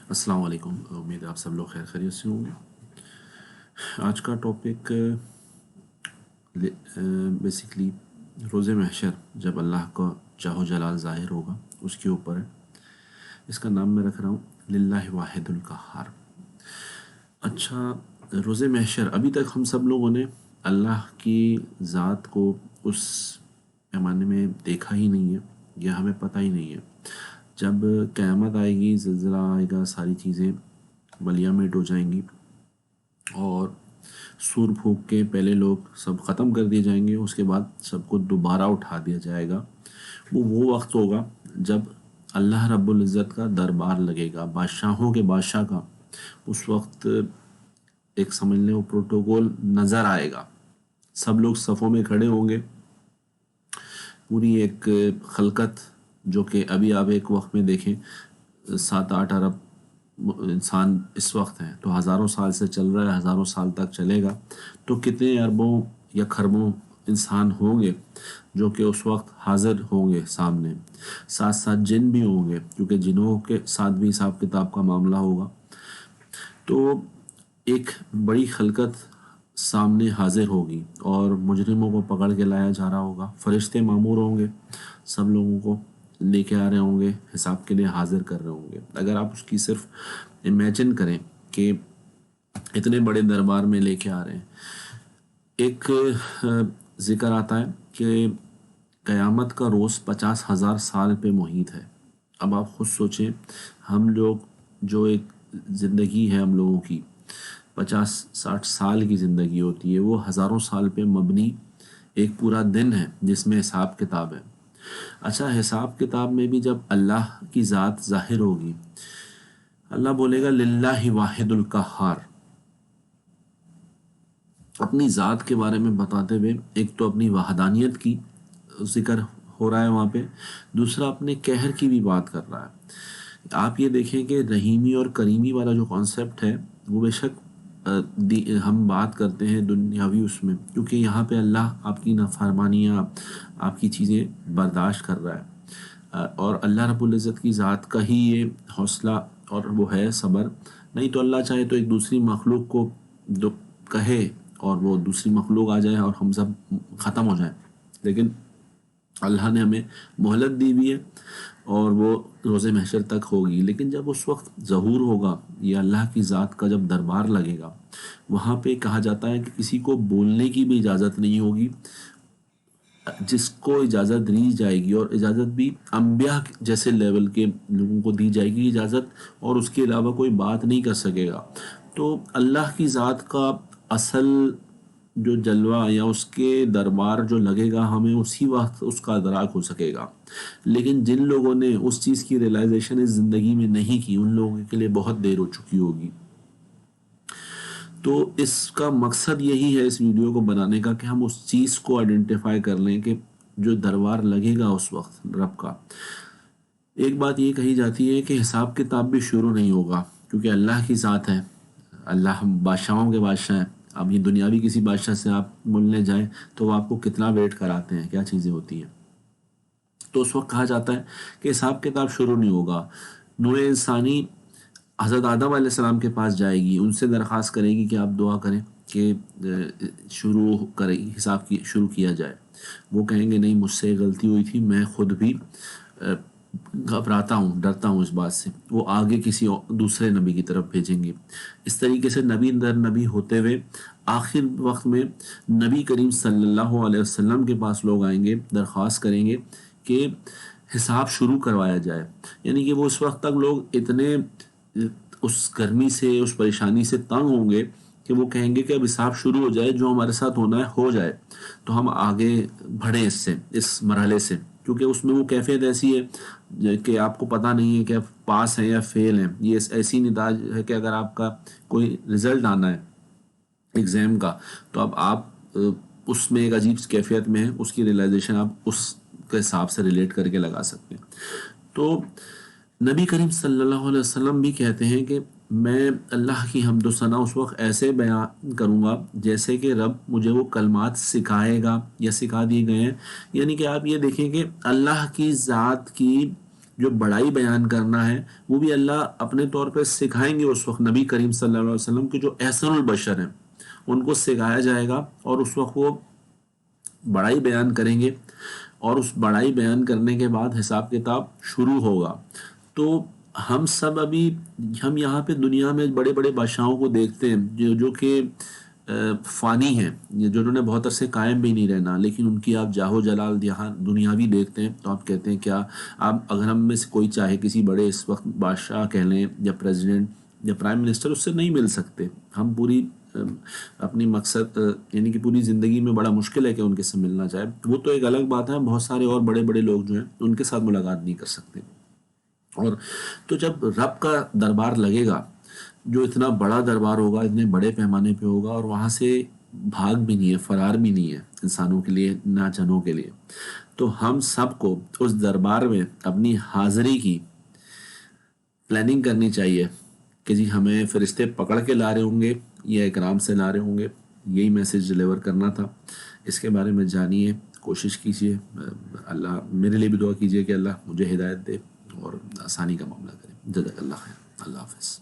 السلام علیکم، امید ہے آپ سب لوگ خیر خیریت سے ہوں گے۔ آج کا ٹاپک بیسکلی روز محشر جب اللہ کا جاہ و جلال ظاہر ہوگا اس کے اوپر ہے۔ اس کا نام میں رکھ رہا ہوں للہ واحد القہار۔ اچھا، روز محشر ابھی تک ہم سب لوگوں نے اللہ کی ذات کو اس پیمانے میں دیکھا ہی نہیں ہے یا ہمیں پتہ ہی نہیں ہے۔ جب قیامت آئے گی، زلزلہ آئے گا، ساری چیزیں بلیاں میٹ ہو جائیں گی اور سور پھونک کے پہلے لوگ سب ختم کر دیے جائیں گے، اس کے بعد سب کو دوبارہ اٹھا دیا جائے گا۔ وہ وقت ہوگا جب اللہ رب العزت کا دربار لگے گا، بادشاہوں کے بادشاہ کا۔ اس وقت ایک سمجھ لیں وہ پروٹوکول نظر آئے گا، سب لوگ صفوں میں کھڑے ہوں گے۔ پوری ایک خلقت جو کہ ابھی آپ ایک وقت میں دیکھیں 7-8 ارب انسان اس وقت ہیں، تو ہزاروں سال سے چل رہا ہے، ہزاروں سال تک چلے گا، تو کتنے اربوں یا کھربوں انسان ہوں گے جو کہ اس وقت حاضر ہوں گے سامنے۔ ساتھ ساتھ جن بھی ہوں گے، کیونکہ جنوں کے ساتھ بھی حساب کتاب کا معاملہ ہوگا۔ تو ایک بڑی خلقت سامنے حاضر ہوگی اور مجرموں کو پکڑ کے لایا جا رہا ہوگا۔ فرشتے مامور ہوں گے، سب لوگوں کو لے کے آ رہے ہوں گے، حساب کے لیے حاضر کر رہے ہوں گے۔ اگر آپ اس کی صرف امیجن کریں کہ اتنے بڑے دربار میں لے کے آ رہے ہیں۔ ایک ذکر آتا ہے کہ قیامت کا روز 50,000 سال پہ محیط ہے۔ اب آپ خود سوچیں، ہم لوگ جو ایک زندگی ہے ہم لوگوں کی 50-60 سال کی زندگی ہوتی ہے، وہ ہزاروں سال پہ مبنی ایک پورا دن ہے جس میں حساب کتاب ہے۔ اچھا، حساب کتاب میں بھی جب اللہ کی ذات ظاہر ہوگی، اللہ بولے گا للہ واحد القہار۔ اپنی ذات کے بارے میں بتاتے ہوئے ایک تو اپنی وحدانیت کی ذکر ہو رہا ہے وہاں پہ، دوسرا اپنے قہر کی بھی بات کر رہا ہے۔ آپ یہ دیکھیں کہ رحیمی اور کریمی والا جو کانسیپٹ ہے وہ بے شک ہم بات کرتے ہیں دنیاوی اس میں، کیونکہ یہاں پہ اللہ آپ کی نافرمانیاں، آپ کی چیزیں برداشت کر رہا ہے، اور اللہ رب العزت کی ذات کا ہی یہ حوصلہ اور وہ ہے صبر۔ نہیں تو اللہ چاہے تو ایک دوسری مخلوق کو کہے اور وہ دوسری مخلوق آ جائے اور ہم سب ختم ہو جائیں، لیکن اللہ نے ہمیں مہلت دی بھی ہے اور وہ روز محشر تک ہوگی۔ لیکن جب اس وقت ظہور ہوگا یا اللہ کی ذات کا جب دربار لگے گا، وہاں پہ کہا جاتا ہے کہ کسی کو بولنے کی بھی اجازت نہیں ہوگی۔ جس کو اجازت دی جائے گی، اور اجازت بھی انبیاء جیسے لیول کے لوگوں کو دی جائے گی اجازت، اور اس کے علاوہ کوئی بات نہیں کر سکے گا۔ تو اللہ کی ذات کا اصل جو جلوہ یا اس کے دربار جو لگے گا، ہمیں اسی وقت اس کا ادراک ہو سکے گا۔ لیکن جن لوگوں نے اس چیز کی ریلائزیشن اس زندگی میں نہیں کی، ان لوگوں کے لیے بہت دیر ہو چکی ہوگی۔ تو اس کا مقصد یہی ہے اس ویڈیو کو بنانے کا کہ ہم اس چیز کو آئیڈینٹیفائی کر لیں کہ جو دربار لگے گا اس وقت رب کا۔ ایک بات یہ کہی جاتی ہے کہ حساب کتاب بھی شروع نہیں ہوگا، کیونکہ اللہ کی ذات ہے، اللہ بادشاہوں کے بادشاہ ہیں۔ اب یہ دنیاوی کسی بادشاہ سے آپ ملنے جائیں تو وہ آپ کو کتنا ویٹ کراتے ہیں، کیا چیزیں ہوتی ہیں۔ تو اس وقت کہا جاتا ہے کہ حساب کتاب شروع نہیں ہوگا۔ نوع انسانی حضرت آدم علیہ السلام کے پاس جائے گی، ان سے درخواست کرے گی کہ آپ دعا کریں کہ شروع کریں، حساب کی شروع کیا جائے۔ وہ کہیں گے نہیں، مجھ سے غلطی ہوئی تھی، میں خود بھی گھبراتا ہوں، ڈرتا ہوں اس بات سے۔ وہ آگے کسی دوسرے نبی کی طرف بھیجیں گے۔ اس طریقے سے نبی در نبی ہوتے ہوئے آخر وقت میں نبی کریم صلی اللہ علیہ وسلم کے پاس لوگ آئیں گے، درخواست کریں گے کہ حساب شروع کروایا جائے۔ یعنی کہ وہ اس وقت تک لوگ اتنے اس گرمی سے، اس پریشانی سے تنگ ہوں گے کہ وہ کہیں گے کہ اب حساب شروع ہو جائے، جو ہمارے ساتھ ہونا ہے ہو جائے، تو ہم آگے بڑھیں اس مرحلے سے، کیونکہ اس میں وہ کیفیت ایسی ہے کہ آپ کو پتہ نہیں ہے کہ آپ پاس ہیں یا فیل ہیں۔ یہ ایسی نتاج ہے کہ اگر آپ کا کوئی رزلٹ آنا ہے ایگزام کا، تو اب آپ اس میں ایک عجیب کیفیت میں ہیں، اس کی ریلائزیشن آپ اس کے حساب سے ریلیٹ کر کے لگا سکتے ہیں۔ تو نبی کریم صلی اللہ علیہ وسلم بھی کہتے ہیں کہ میں اللہ کی حمد و ثنا اس وقت ایسے بیان کروں گا جیسے کہ رب مجھے وہ کلمات سکھائے گا یا سکھا دیے گئے ہیں۔ یعنی کہ آپ یہ دیکھیں کہ اللہ کی ذات کی جو بڑائی بیان کرنا ہے وہ بھی اللہ اپنے طور پہ سکھائیں گے اس وقت نبی کریم صلی اللہ علیہ وسلم کے جو احسن البشر ہیں ان کو سکھایا جائے گا، اور اس وقت وہ بڑائی بیان کریں گے، اور اس بڑائی بیان کرنے کے بعد حساب کتاب شروع ہوگا۔ تو ہم سب ابھی ہم یہاں پہ دنیا میں بڑے بڑے بادشاہوں کو دیکھتے ہیں جو کہ فانی ہیں، جنہوں نے بہت عرصے قائم بھی نہیں رہنا، لیکن ان کی آپ جاہ و جلال یہاں دنیاوی دیکھتے ہیں تو آپ کہتے ہیں کیا آپ اگر ہم میں سے کوئی چاہے کسی بڑے اس وقت بادشاہ کہہ لیں یا پریزیڈنٹ یا پرائم منسٹر، اس سے نہیں مل سکتے ہم پوری اپنی مقصد یعنی کہ پوری زندگی میں بڑا مشکل ہے کہ ان کے سے ملنا چاہے، وہ تو ایک الگ بات ہے، بہت سارے اور بڑے بڑے لوگ جو ہیں ان کے ساتھ ملاقات نہیں کر سکتے۔ اور تو جب رب کا دربار لگے گا جو اتنا بڑا دربار ہوگا، اتنے بڑے پیمانے پہ ہوگا، اور وہاں سے بھاگ بھی نہیں ہے، فرار بھی نہیں ہے انسانوں کے لیے نہ جنوں کے لیے، تو ہم سب کو اس دربار میں اپنی حاضری کی پلاننگ کرنی چاہیے کہ جی ہمیں فرشتے پکڑ کے لا رہے ہوں گے یا اکرام سے لا رہے ہوں گے، یہی میسج ڈلیور کرنا تھا۔ اس کے بارے میں جانیے، کوشش کیجیے، اللہ میرے لیے بھی دعا کیجیے کہ اللہ مجھے ہدایت دے اور آسانی کا معاملہ کرے۔ جزاک اللہ خیر، اللہ حافظ۔